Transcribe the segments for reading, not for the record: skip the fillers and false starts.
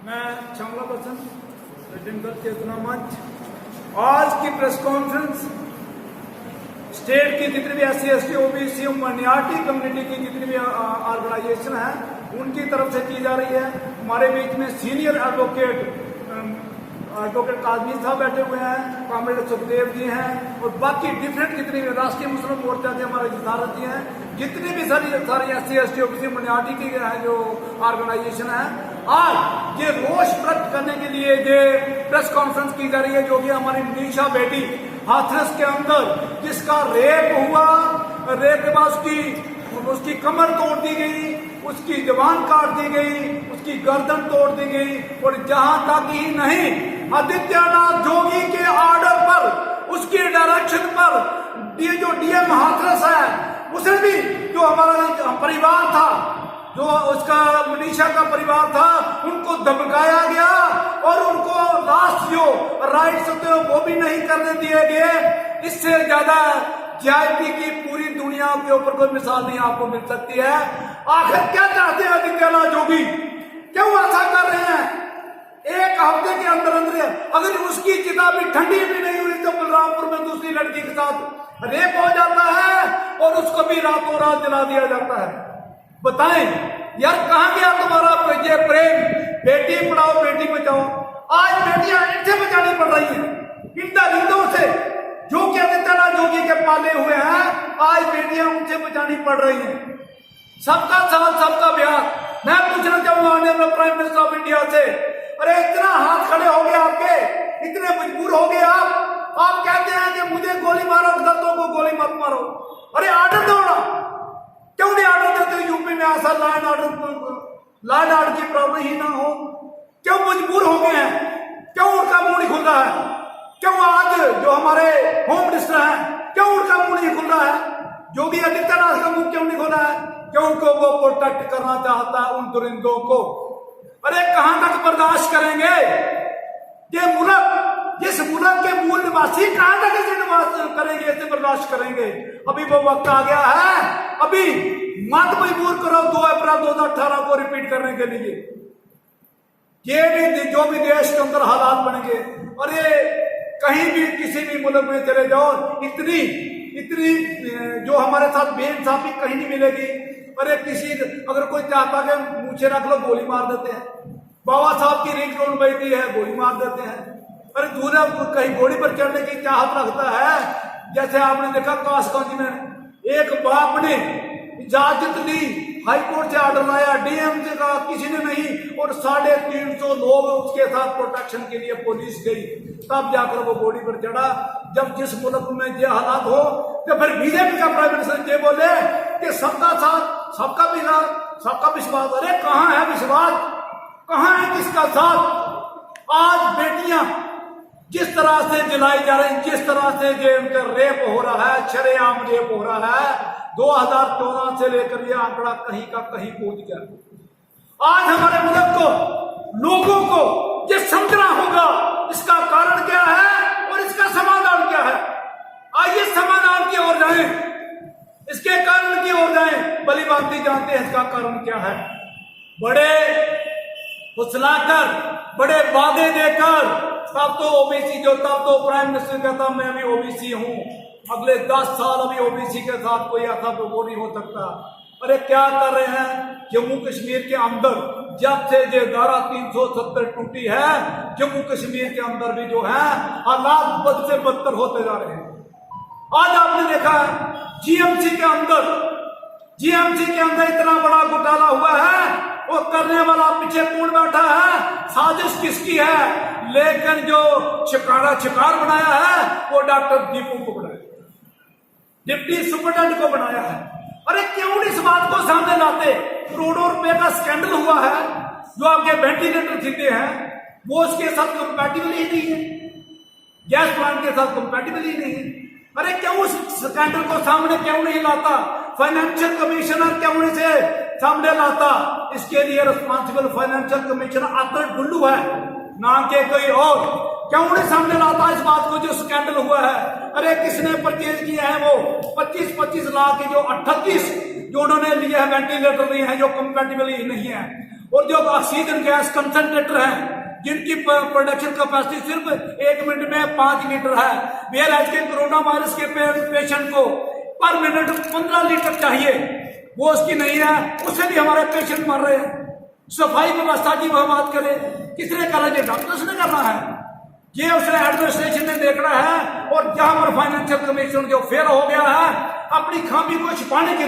मैं श्यामला बच्चन, जनगत चेतना मंच। आज की प्रेस कॉन्फ्रेंस स्टेट की जितनी भी SC ST OBC minority community की जितनी भी ऑर्गेनाइजेशन है उनकी तरफ से की जा रही है। हमारे बीच में सीनियर एडवोकेट काजमी साहब बैठे हुए हैं, कॉमरेड सुखदेव जी हैं और बाकी डिफरेंट जितनी भी राष्ट्रीय मुस्लिम मोर्चा के हमारे जितारत जी हैं, जितनी भी सारी SC ST OBC माइनॉरिटी की है जो ऑर्गेनाइजेशन है। आज ये रोष प्रकट करने के लिए ये प्रेस कॉन्फ्रेंस की जा रही है, जो कि हमारी मनीषा बेटी हाथरस के अंदर जिसका रेप हुआ, रेप के बाद उसकी कमर तोड़ दी गई, उसकी जबान काट दी गई, उसकी गर्दन तोड़ दी गई। और जहां तक ही नहीं, आदित्यनाथ जोगी के ऑर्डर पर, उसकी डायरेक्शन पर ये जो DM हाथरस है उसने भी जो हमारा परिवार था, जो उसका मनीषा का परिवार था, उनको धमकाया गया और उनको लास्ट जो राइट्स होते हैं वो भी नहीं करने दिए गए। इससे ज्यादा ज्यादती की पूरी दुनिया के ऊपर कोई मिसाल नहीं आपको मिल सकती है। आखिर क्या चाहते हैं आदित्यनाथ जोगी, क्यों ऐसा कर रहे हैं? एक हफ्ते के अंदर अंदर अगर उसकी चिता भी ठंडी भी नहीं हुई तो बलरामपुर में दूसरी लड़की के साथ रेप हो जाता है और उसको भी रातों रात जला दिया जाता है। बताएं यार, कहां गया तुम्हारा ये प्रेम? बेटी पढ़ाओ बेटी बचाओ। आज बेटियां इनसे बचानी पड़ रही हैं, इन दरिंदों से जो कि आदित्यनाथ जोगी के पाले हुए हैं। आज बेटियां उनसे बचानी पड़ रही हैं। सबका साथ सबका ब्याह। मैं पूछना चाहूंगा honourable prime minister of India से, अरे इतना हाथ खड़े हो गए आपके, इतने मजबूर हो गए आप कहते हैं कि मुझे गोली मारो, दत्तों को गोली मत मारो। अरे ऑर्डर दो ना, क्यों नहीं ऑर्डर देते? यूपी में ऐसा लॉ एंड ऑर्डर की प्रॉब्लम ही ना हो, क्यों मजबूर हो गए हैं? क्यों उनका मुंह नहीं खुल रहा है? क्यों आज जो हमारे होम मिनिस्टर हैं, क्यों उनका मुंह नहीं खुल रहा है? योगी आदित्यनाथ का मुंह क्यों नहीं खुला है? क्यों उनको वो प्रोटेक्ट करना चाहता है उन दरिंदों को? अरे कहां तक बर्दाश्त करेंगे? ये मुल्क, जिस मुल्क के मूल निवासी कहां तक इसे करेंगे, इसे बर्दाश्त करेंगे? अभी वो वक्त आ गया है, अभी मत मजबूर करो 2 अप्रैल 2018 को रिपीट करने के लिए। ये भी जो भी देश के अंदर हालात बनेंगे, और ये कहीं भी किसी भी मुल्क में चले जाओ, इतनी जो हमारे साथ बेइंसाफी कहीं नहीं मिलेगी। अरे अगर कोई चाहता है मुझे रख लो, गोली मार देते हैं। बाबा साहब की रिंगटोन बजती है, गोली मार देते हैं। अरे दूसरा कहीं घोड़ी पर चढ़ने की चाहत रखता है, जैसे आपने देखा कासगंज में एक बाप ने इजाजत ली, हाईकोर्ट से ऑर्डर लाया, DM से कहा, किसी ने नहीं, और 350 लोग उसके साथ प्रोटेक्शन के लिए पुलिस गई, तब जाकर वो घोड़ी पर चढ़ा। जब जिस मुल्क में ये हालात हो तो फिर बीजेपी का प्राइम मिनिस्टर ये बोले कि सबका साथ सबका विश्वास। अरे कहां है विश्वास? कहां है किसका साथ? आज बेटियां जिस तरह से जलाई जा रही, जिस तरह से जो उनका रेप हो रहा है, शरेआम रेप हो रहा है, 2014 से लेकर यह आंकड़ा कहीं का कहीं पहुंच गया। आज हमारे मुल्क को, लोगों को ये समझना होगा इसका कारण क्या है और इसका समाधान क्या है। आइए समाधान की ओर जाएं, इसके कारण की ओर जाएं। भली भांति जानते हैं इसका कारण क्या है। बड़े फुसलाकर, बड़े वादे देकर, तब तो OBC तब तो प्राइम मिनिस्टर कहता मैं भी OBC हूं, अगले 10 साल अभी OBC के साथ कोई ऐसा वो नहीं हो सकता। अरे क्या कर रहे हैं? जम्मू कश्मीर के अंदर जब से ये धारा 370 टूटी है, जम्मू कश्मीर के अंदर भी जो है हालात बद से बदतर होते जा रहे हैं। आज आपने देखा GMC के अंदर इतना बड़ा घोटाला हुआ है, वो करने वाला पीछे कौन बैठा है? साजिश किसकी है? लेकिन जो शिकार बनाया है वो डॉक्टर दीपू को बनाया, डिप्टी सुपरिटेंडेंट को बनाया है। अरे क्यों इस बात को सामने लाते? करोड़ों रुपए का स्कैंडल हुआ है, जो आपके वेंटिलेटर खरीदे हैं वो उसके साथ कंपैटिबल ही नहीं है, गैस प्लांट के साथ कंपैटिबल ही नहीं है। अरे क्यों उस स्कैंडल को सामने क्यों नहीं लाता? फाइनेंशियल कमिश्नर क्यों इसे सामने लाता? इसके लिए रिस्पॉन्सिबल फाइनेंशियल कमिश्नर अतर डुल्लू है, ना कि कोई और। क्यों नहीं सामने लाता इस बात को जो स्कैंडल हुआ है? अरे किसने परचेज किया है वो 25-25 लाख के जो 38 जो उन्होंने लिए हैं वेंटिलेटर लिए हैं जो कंपैटिबल ही नहीं है, और जो ऑक्सीजन गैस कंसंट्रेटर है जिनकी प्रोडक्शन कैपेसिटी सिर्फ 1 मिनट में 5 लीटर है, वेयर आज के कोरोना वायरस के पेशेंट को पर मिनट 15 लीटर चाहिए, वो उसकी नहीं है, उससे भी हमारे पेशेंट मर रहे हैं। सफाई व्यवस्था की वह बात करें, किसने करा? ये डॉक्टर्स ने करना है, ये उसने एडमिनिस्ट्रेशन ने देखना है। और जहां पर फाइनेंशियल कमीशन जो फेल हो गया है, अपनी खामी को छिपाने के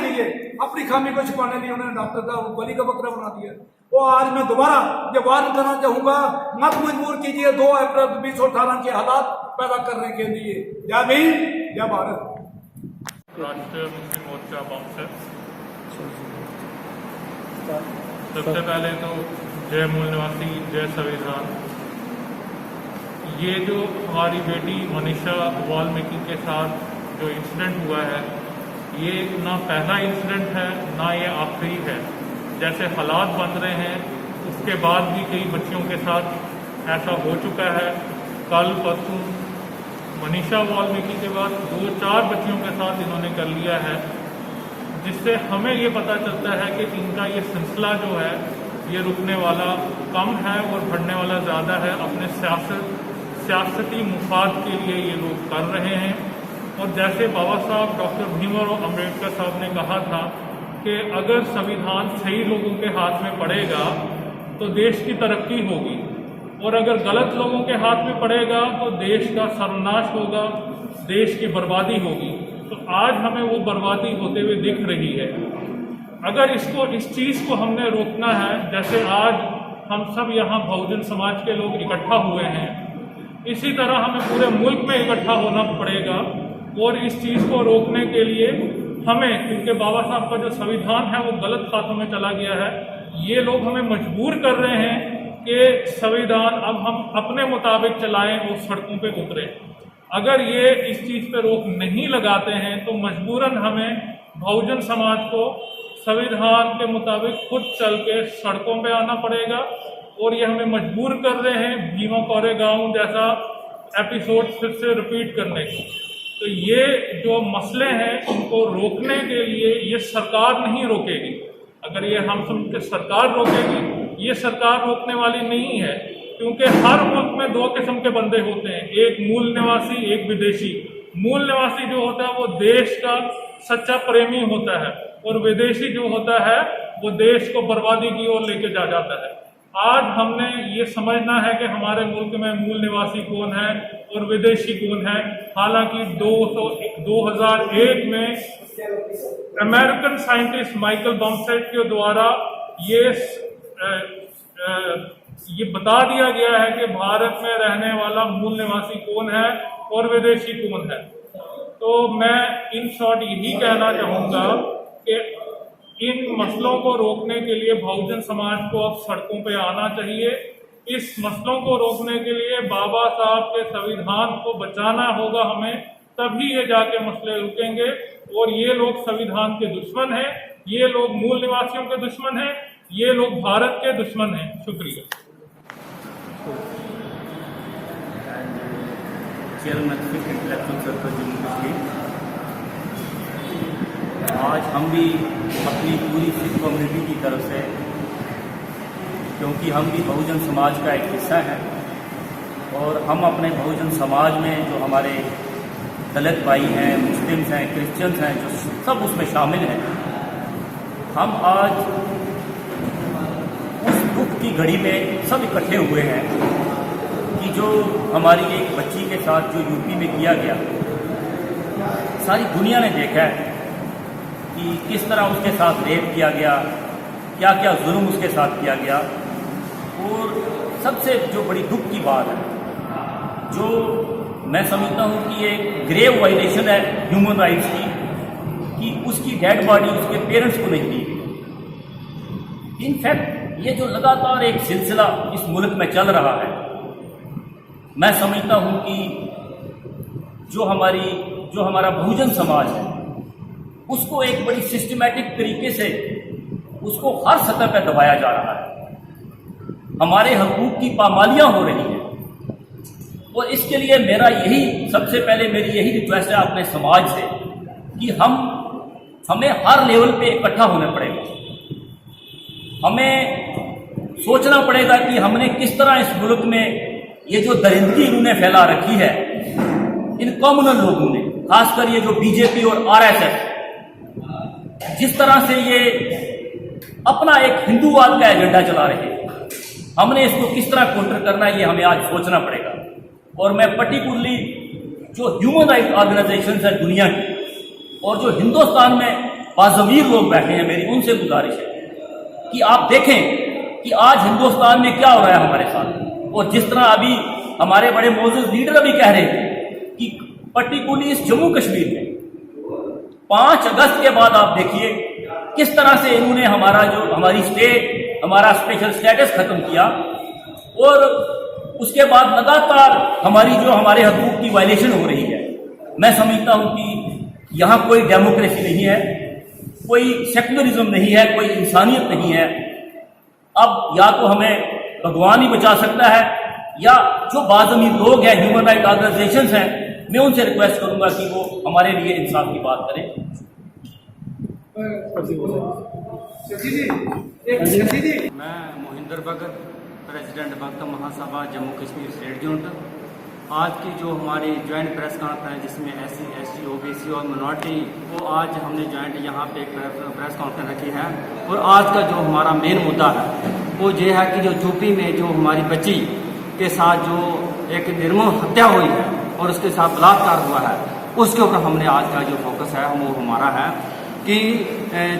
लिए उन्होंने डॉक्टर का बलि का बकरा बना दिया। वो आज मैं दोबारा ये वार्न करना चाहूंगा, मत मजबूर कीजिए 2 अप्रैल 2018 के हालात पैदा करने के लिए। जय भीम, जय भारत। राष्ट्रीय मुस्लिम मोर्चा बामसेट। सबसे पहले तो जय मूल निवासी, जय संविधान। ये जो हमारी बेटी मनीषा वाल्मीकि के साथ जो इंसिडेंट हुआ है, ये ना पहला इंसिडेंट है ना ये आखिरी है। जैसे हालात बन रहे हैं उसके बाद भी कई बच्चियों के साथ ऐसा हो चुका है। कल परसों मनीषा वाल्मीकि के बाद 2-4 बच्चियों के साथ इन्होंने कर लिया है, जिससे हमें ये पता चलता है कि इनका ये सिलसिला जो है ये रुकने वाला कम है और बढ़ने वाला ज़्यादा है। अपने सियासती मुफाद के लिए ये लोग कर रहे हैं। और जैसे बाबा साहब डॉक्टर भीमराव अम्बेडकर साहब ने कहा था कि अगर संविधान सही लोगों के हाथ में पड़ेगा तो देश की तरक्की होगी, और अगर गलत लोगों के हाथ में पड़ेगा तो देश का सर्वनाश होगा, देश की बर्बादी होगी। तो आज हमें वो बर्बादी होते हुए दिख रही है। अगर इस चीज़ को हमने रोकना है, जैसे आज हम सब यहाँ बहुजन समाज के लोग इकट्ठा हुए हैं, इसी तरह हमें पूरे मुल्क में इकट्ठा होना पड़ेगा। और इस चीज़ को रोकने के लिए हमें, क्योंकि बाबा साहब का जो संविधान है वो गलत हाथों में चला गया है, ये लोग हमें मजबूर कर रहे हैं कि संविधान अब हम अपने मुताबिक चलाएं और सड़कों पे उतरें। अगर ये इस चीज़ पे रोक नहीं लगाते हैं तो मजबूरन हमें बहुजन समाज को संविधान के मुताबिक खुद चल के सड़कों पे आना पड़ेगा। और ये हमें मजबूर कर रहे हैं भीमा कोरेगांव जैसा एपिसोड फिर से रिपीट करने को। तो ये जो मसले हैं इनको रोकने के लिए ये सरकार नहीं रोकेगी। अगर ये हम समझते सरकार रोकेगी, ये सरकार रोकने वाली नहीं है, क्योंकि हर मुल्क में 2 किस्म के बंदे होते हैं, एक मूल निवासी, एक विदेशी। मूल निवासी जो होता है वो देश का सच्चा प्रेमी होता है, और विदेशी जो होता है वो देश को बर्बादी की ओर लेके जाता है। आज हमने ये समझना है कि हमारे मुल्क में मूल निवासी कौन है और विदेशी कौन है। हालांकि 2001 में अमेरिकन साइंटिस्ट माइकल बमसेट के द्वारा ये बता दिया गया है कि भारत में रहने वाला मूल निवासी कौन है और विदेशी कौन है। तो मैं इन शॉर्ट यही कहना चाहूँगा कि इन मसलों को रोकने के लिए बहुजन समाज को अब सड़कों पे आना चाहिए। इस मसलों को रोकने के लिए बाबा साहब के संविधान को बचाना होगा हमें, तभी ये जाके मसले रुकेंगे। और ये लोग संविधान के दुश्मन हैं, ये लोग मूल निवासियों के दुश्मन हैं, ये लोग भारत के दुश्मन हैं। शुक्रिया। आज हम भी अपनी पूरी सिख कम्युनिटी की तरफ से, क्योंकि हम भी बहुजन समाज का एक हिस्सा हैं और हम अपने बहुजन समाज में जो हमारे दलित भाई हैं, मुस्लिम्स हैं, क्रिश्चियंस हैं, जो सब उसमें शामिल हैं, हम आज उस दुख की घड़ी में सब इकट्ठे हुए हैं कि जो हमारी एक बच्ची के साथ जो यूपी में किया गया, सारी दुनिया ने देखा है कि किस तरह उसके साथ रेप किया गया, क्या क्या जुल्म उसके साथ किया गया। और सबसे जो बड़ी दुख की बात है, जो मैं समझता हूँ कि ये ग्रेव वायलेशन है ह्यूमन राइट्स की, कि उसकी डेड बॉडी उसके पेरेंट्स को नहीं दी गई। इनफैक्ट ये जो लगातार एक सिलसिला इस मुल्क में चल रहा है, मैं समझता हूँ कि जो हमारा बहुजन समाज है उसको एक बड़ी सिस्टमैटिक तरीके से उसको हर सतह पर दबाया जा रहा है। हमारे हकूक की पामालियां हो रही हैं और इसके लिए सबसे पहले मेरी यही रिक्वेस्ट है अपने समाज से कि हमें हर लेवल पे इकट्ठा होना पड़ेगा। हमें सोचना पड़ेगा कि हमने किस तरह इस मुल्क में ये जो दरिंदगी इन्होंने फैला रखी है, इन कॉमनल लोगों ने, खासकर ये जो बीजेपी और आरएसएस, जिस तरह से ये अपना एक हिंदूवाद का एजेंडा चला रहे हैं, हमने इसको किस तरह काउंटर करना है, ये हमें आज सोचना पड़ेगा। और मैं पर्टिकुलरली जो ह्यूमन राइट ऑर्गेनाइजेशन है दुनिया की और जो हिंदुस्तान में बाज़मीर लोग बैठे हैं, मेरी उनसे गुजारिश है कि आप देखें कि आज हिंदुस्तान में क्या हो रहा है हमारे साथ। और जिस तरह अभी हमारे बड़े मोअज़्ज़ज़ लीडर अभी कह रहे थे कि पर्टिकुलरली इस जम्मू कश्मीर में 5 अगस्त के बाद आप देखिए किस तरह से इन्होंने हमारी स्टेट, हमारा स्पेशल स्टेटस खत्म किया और उसके बाद लगातार हमारे हकूक की वायलेशन हो रही है। मैं समझता हूं कि यहां कोई डेमोक्रेसी नहीं है, कोई सेक्युलरिज्म नहीं है, कोई इंसानियत नहीं है। अब या तो हमें भगवान ही बचा सकता है या जो बाज़मीर लोग हैं, ह्यूमन राइट ऑर्गेनाइजेशंस हैं, मैं उनसे रिक्वेस्ट करूंगा कि वो हमारे लिए इंसाफ की बात करें। मैं मोहिंदर भगत, प्रेसिडेंट भक्त महासभा जम्मू कश्मीर स्टेट यूनिट। आज की जो हमारी ज्वाइंट प्रेस कॉन्फ्रेंस जिसमें SC, ST, OBC और मिनॉरिटी, वो आज हमने ज्वाइंट यहाँ पे एक प्रेस कॉन्फ्रेंस रखी है। और आज का जो हमारा मेन मुद्दा है वो ये है कि जो यूपी में जो हमारी बच्ची के साथ जो एक निर्मम हत्या हुई है और उसके साथ बलात्कार हुआ है, उसके ऊपर हमने आज का जो फोकस है वो हमारा है कि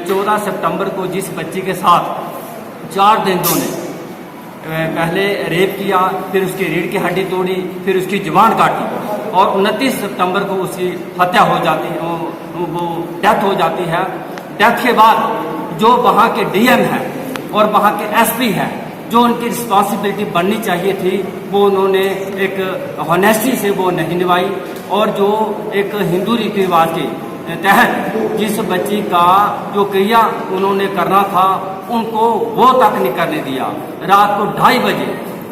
14 सितंबर को जिस बच्ची के साथ 4 दरिंदों ने पहले रेप किया, फिर उसकी रीढ़ की हड्डी तोड़ी, फिर उसकी जुबान काटी और 29 सितंबर को उसकी हत्या हो जाती है, वो डेथ हो जाती है। डेथ के बाद जो वहाँ के DM हैं और वहाँ के SP हैं, जो उनकी रिस्पॉन्सिबिलिटी बननी चाहिए थी, वो उन्होंने एक हॉनेस्टी से वो नहीं निभाई। और जो एक हिंदू रीति रिवाज के तहत जिस बच्ची का जो क्रिया उन्होंने करना था उनको वो तक नहीं करने दिया। रात को 2:30 बजे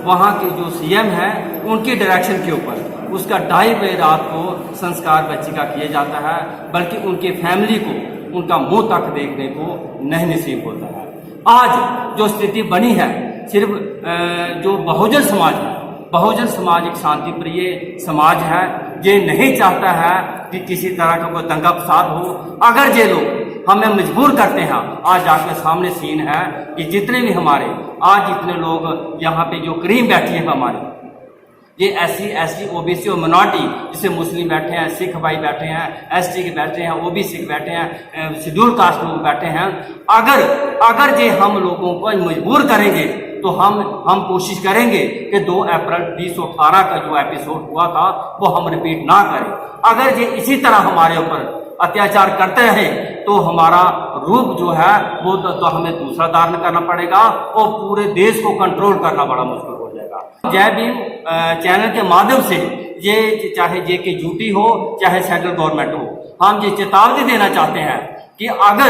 वहाँ के जो CM है उनकी डायरेक्शन के ऊपर उसका 2:30 बजे रात को संस्कार बच्ची का किया जाता है, बल्कि उनकी फैमिली को उनका मुंह तक देखने को नहीं नसीब होता है। आज जो स्थिति बनी है, सिर्फ जो बहुजन समाज है, बहुजन समाज एक शांति प्रिय समाज है, ये नहीं चाहता है कि किसी तरह का कोई दंगा फसाद हो। अगर ये लोग हमें मजबूर करते हैं, आज आपके सामने सीन है कि जितने भी हमारे आज जितने लोग यहाँ पे जो करीम बैठी है हमारे, ये SC, ST, OBC और मिनॉरिटी, जिसे मुस्लिम बैठे हैं, सिख भाई बैठे हैं, ST के बैठे हैं, OBC के बैठे हैं, शेड्यूल कास्ट लोग बैठे हैं। अगर ये हम लोगों को मजबूर करेंगे तो हम कोशिश करेंगे कि 2 अप्रैल 2018 का जो एपिसोड हुआ था वो हम रिपीट ना करें। अगर ये इसी तरह हमारे ऊपर अत्याचार करते रहे तो हमारा रूप जो है वो तो हमें दूसरा धारण करना पड़ेगा और पूरे देश को कंट्रोल करना बड़ा मुश्किल हो जाएगा। जय भीम चैनल के माध्यम से ये चाहे JK हो चाहे सेंट्रल गवर्नमेंट हो, हम ये चेतावनी देना चाहते हैं कि अगर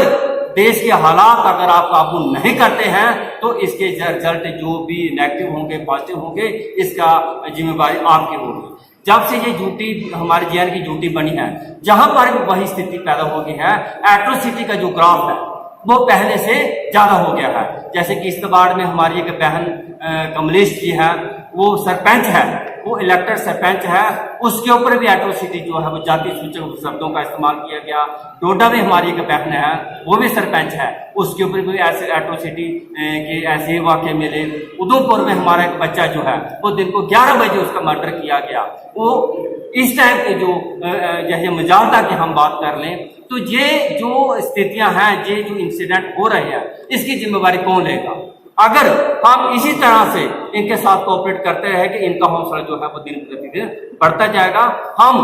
देश के हालात अगर आप काबू नहीं करते हैं तो इसके रिजल्ट जो भी नेगेटिव होंगे, पॉजिटिव होंगे, इसका जिम्मेवारी आपकी होगी। जब से ये ड्यूटी हमारे JN की ड्यूटी बनी है, जहां पर वही स्थिति पैदा हो गई है, एट्रोसिटी का जो ग्राफ है वो पहले से ज्यादा हो गया है। जैसे कि इस्तेबाड़ में हमारी एक बहन कमलेश जी है, वो सरपंच है, वो इलेक्टेड सरपंच है, उसके ऊपर भी एट्रोसिटी जो है वो जाति सूचक शब्दों का इस्तेमाल किया गया। डोडा में हमारी एक बहन है, वो भी सरपंच है, उसके ऊपर भी ऐसे एट्रोसिटी के ऐसे वाक़े मिले। उधमपुर में हमारा एक बच्चा जो है वो दिन को 11 बजे उसका मर्डर किया गया। वो इस टाइप के जो जैसे मजालता की हम बात कर लें तो ये जो स्थितियां हैं, ये जो इंसिडेंट हो रहे हैं, इसकी जिम्मेवारी कौन लेगा? अगर हम इसी तरह से इनके साथ कोऑपरेट करते रहे कि इनका हौसला जो है वो दिन प्रतिदिन बढ़ता जाएगा। हम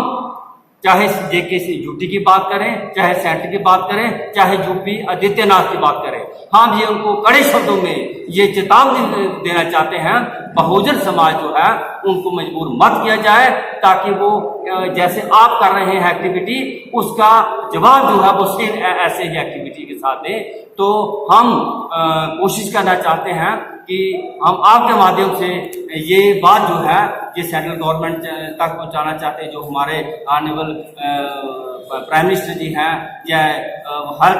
चाहे JK की बात करें, चाहे सेंटर की बात करें, चाहे यूपी आदित्यनाथ की बात करें, हम ये उनको कड़े शब्दों में ये चेतावनी देना चाहते हैं, बहुजन समाज जो है उनको मजबूर मत किया जाए, ताकि वो जैसे आप कर रहे हैं एक्टिविटी, उसका जवाब जो है वो सेम ऐसे ही एक्टिविटी के साथ दें। तो हम कोशिश करना चाहते हैं कि हम आपके माध्यम से ये बात जो है ये सेंट्रल गवर्नमेंट तक पहुंचाना चाहते हैं, जो हमारे ऑनरेबल प्राइम मिनिस्टर जी हैं या हर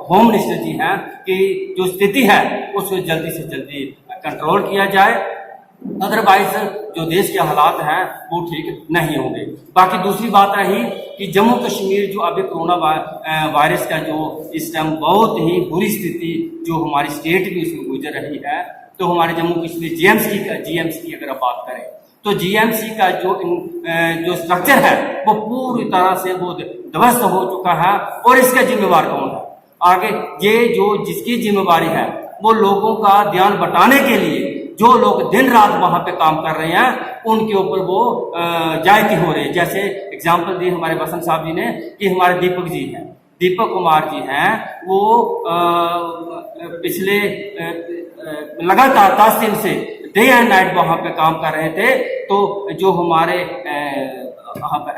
होम मिनिस्टर जी हैं, कि जो स्थिति है उसको जल्दी से जल्दी कंट्रोल किया जाए, अदरवाइज जो देश के हालात हैं वो ठीक नहीं होंगे। बाकी दूसरी बात रही कि जम्मू कश्मीर जो अभी कोरोना वायरस का जो इस टाइम बहुत ही बुरी स्थिति जो हमारी स्टेट भी उसमें गुजर रही है, तो हमारे जम्मू कश्मीर जीएमसी की अगर आप बात करें तो जीएमसी का जो स्ट्रक्चर है वो पूरी तरह से वो ध्वस्त हो चुका है। और इसका जिम्मेवार कौन है? आगे ये जो जिसकी जिम्मेवारी है वो लोगों का ध्यान बटाने के लिए जो लोग दिन रात वहां पे काम कर रहे हैं उनके ऊपर वो जायती हो रही है। जैसे एग्जाम्पल दी हमारे बसंत साहब जी ने कि हमारे दीपक कुमार जी हैं, वो पिछले लगातार 10 दिन से डे एंड नाइट वहां पे काम कर रहे थे। तो जो हमारे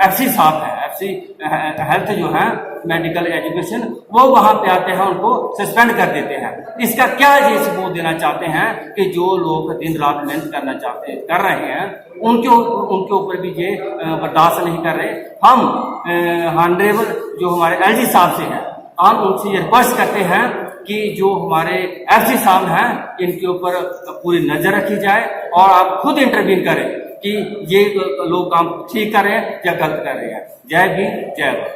एफसी साहब हैं, एफसी हेल्थ जो है मेडिकल एजुकेशन, वो वहां पे आते हैं, उनको सस्पेंड कर देते हैं। इसका क्या ये सबूत देना चाहते हैं कि जो लोग दिन रात मेहनत कर रहे हैं उनके ऊपर भी ये बर्दाश्त नहीं कर रहे। हम ऑनरेबल जो हमारे एलजी साहब से हैं, हम उनसे ये रिक्वेस्ट करते हैं कि जो हमारे एफसी साहब हैं इनके ऊपर पूरी नजर रखी जाए और आप खुद इंटरवीन करें कि ये लोग काम ठीक कर रहे हैं या गलत कर रहे हैं। जय भीम, जय भारत।